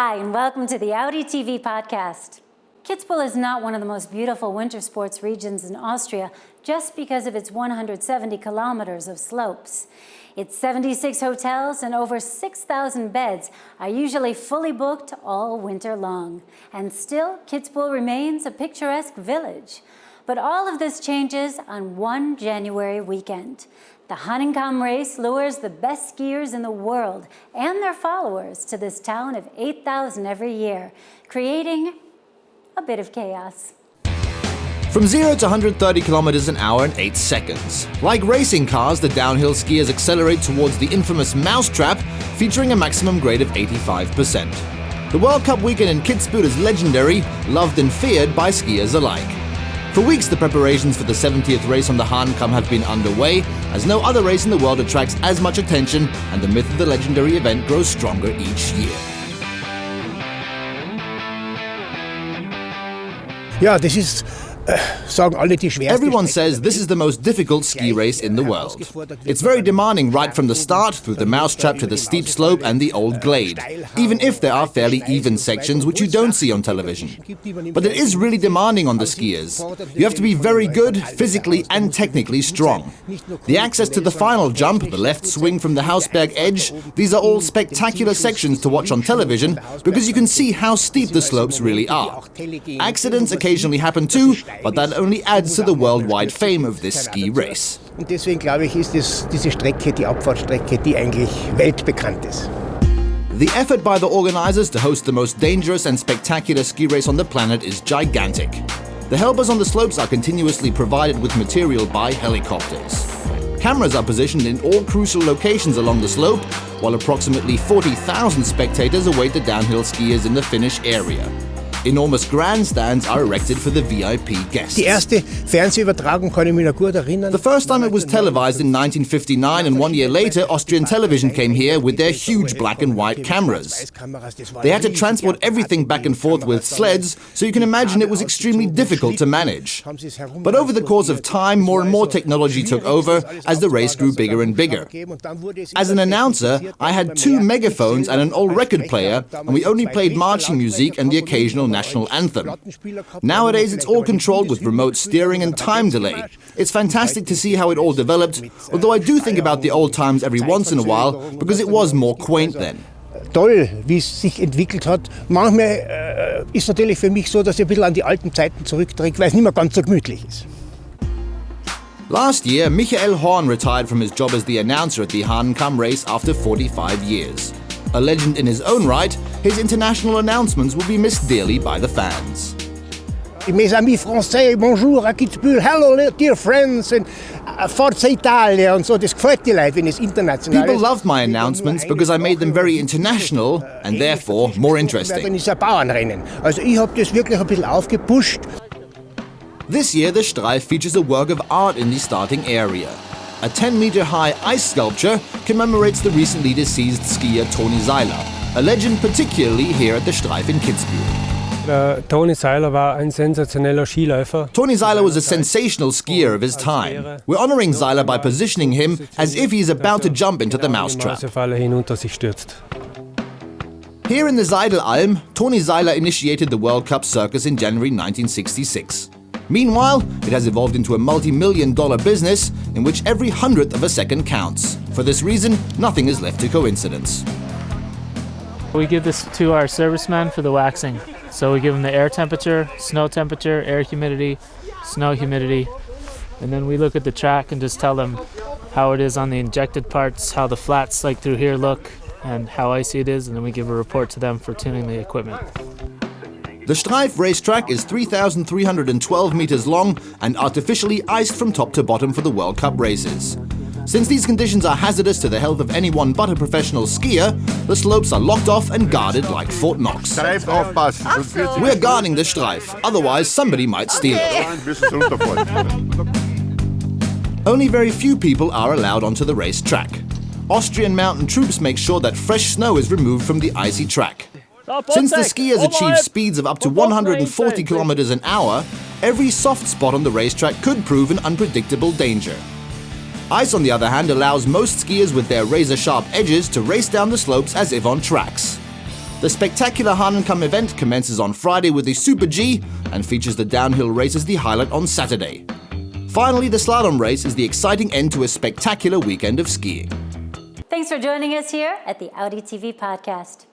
Hi, and welcome to the Audi TV podcast. Kitzbühel is not one of the most beautiful winter sports regions in Austria just because of its 170 kilometers of slopes. Its 76 hotels and over 6,000 beds are usually fully booked all winter long. And still, Kitzbühel remains a picturesque village. But all of this changes on one January weekend. The Hahnenkamm race lures the best skiers in the world and their followers to this town of 8,000 every year, creating a bit of chaos. From 0 to 130 kilometers an hour in 8 seconds. Like racing cars, the downhill skiers accelerate towards the infamous mousetrap, featuring a maximum grade of 85%. The World Cup weekend in Kitzbühel is legendary, loved and feared by skiers alike. For weeks, the preparations for the 70th race on the Hahnenkamm have been underway, as no other race in the world attracts as much attention, and the myth of the legendary event grows stronger each year. Ja, das ist, sagen alle, die schwerste. Everyone says this is the most difficult ski race in the world. It's very demanding right from the start, through the mousetrap to the steep slope and the old glade, even if there are fairly even sections which you don't see on television. But it is really demanding on the skiers. You have to be very good, physically and technically strong. The access to the final jump, the left swing from the Hausberg edge, these are all spectacular sections to watch on television because you can see how steep the slopes really are. Accidents occasionally happen too, but that only adds to the worldwide fame of this ski race. Und deswegen glaube ich, ist diese Strecke, die Abfahrtstrecke, die eigentlich weltbekannt ist. The effort by the organizers to host the most dangerous and spectacular ski race on the planet is gigantic. The helpers on the slopes are continuously provided with material by helicopters. Cameras are positioned in all crucial locations along the slope, while approximately 40,000 spectators await the downhill skiers in the finish area. Enormous grandstands are erected for the VIP guests. Die erste Fernsehübertragung kann ich mich noch gut erinnern. The first time it was televised in 1959, and 1 year later, Austrian television came here with their huge black and white cameras. They had to transport everything back and forth with sleds, so you can imagine it was extremely difficult to manage. But over the course of time, more and more technology took over as the race grew bigger and bigger. As an announcer, I had 2 megaphones and an old record player, and we only played marching music and the occasional national anthem. Nowadays, it's all controlled with remote steering and time delay. It's fantastic to see how it all developed, although I do think about the old times every once in a while, because it was more quaint then. Toll, wie es sich entwickelt hat. Manchmal ist natürlich für mich so, dass ich ein bisschen an die alten Zeiten zurückdenke, weil es nicht mehr ganz so gemütlich ist. Last year, Michael Horn retired from his job as the announcer at the Hahnenkamm race after 45 years. A legend in his own right, his international announcements will be missed dearly by the fans. Mes amis français, bonjour à Kitzbühel, hello dear friends, and Forza Italia und so, das gefällt die Leute, wenn es international ist. People loved my announcements because I made them very international and therefore more interesting. Dann ist ein Bauernrennen. Also ich habe das wirklich ein bisschen aufgepusht. This year, the Streif features a work of art in the starting area. A 10-meter-high ice sculpture commemorates the recently deceased skier Toni Seiler, a legend particularly here at the Streif in Kitzbühel. Toni Seiler war ein sensationeller Skiläufer. Toni Seiler was a sensational skier of his time. We're honoring Seiler by positioning him as if he's about to jump into the mousetrap. Hinunter sich stürzt. Here in the Seidelalm, Toni Seiler initiated the World Cup circus in January 1966. Meanwhile, it has evolved into a multi-million-dollar business in which every 100th of a second counts. For this reason, nothing is left to coincidence. We give this to our servicemen for the waxing. So we give them the air temperature, snow temperature, air humidity, snow humidity, and then we look at the track and just tell them how it is on the injected parts, how the flats like through here look, and how icy it is, and then we give a report to them for tuning the equipment. The Streif racetrack is 3,312 meters long and artificially iced from top to bottom for the World Cup races. Since these conditions are hazardous to the health of anyone but a professional skier, the slopes are locked off and guarded like Fort Knox. We're guarding the Streif, otherwise somebody might steal it. Only very few people are allowed onto the racetrack. Austrian mountain troops make sure that fresh snow is removed from the icy track. Since the skiers achieve speeds of up to 140 kilometers an hour, every soft spot on the racetrack could prove an unpredictable danger. Ice, on the other hand, allows most skiers with their razor-sharp edges to race down the slopes as if on tracks. The spectacular Hahnenkamm event commences on Friday with the Super G and features the downhill race as the highlight on Saturday. Finally, the slalom race is the exciting end to a spectacular weekend of skiing. Thanks for joining us here at the Audi TV podcast.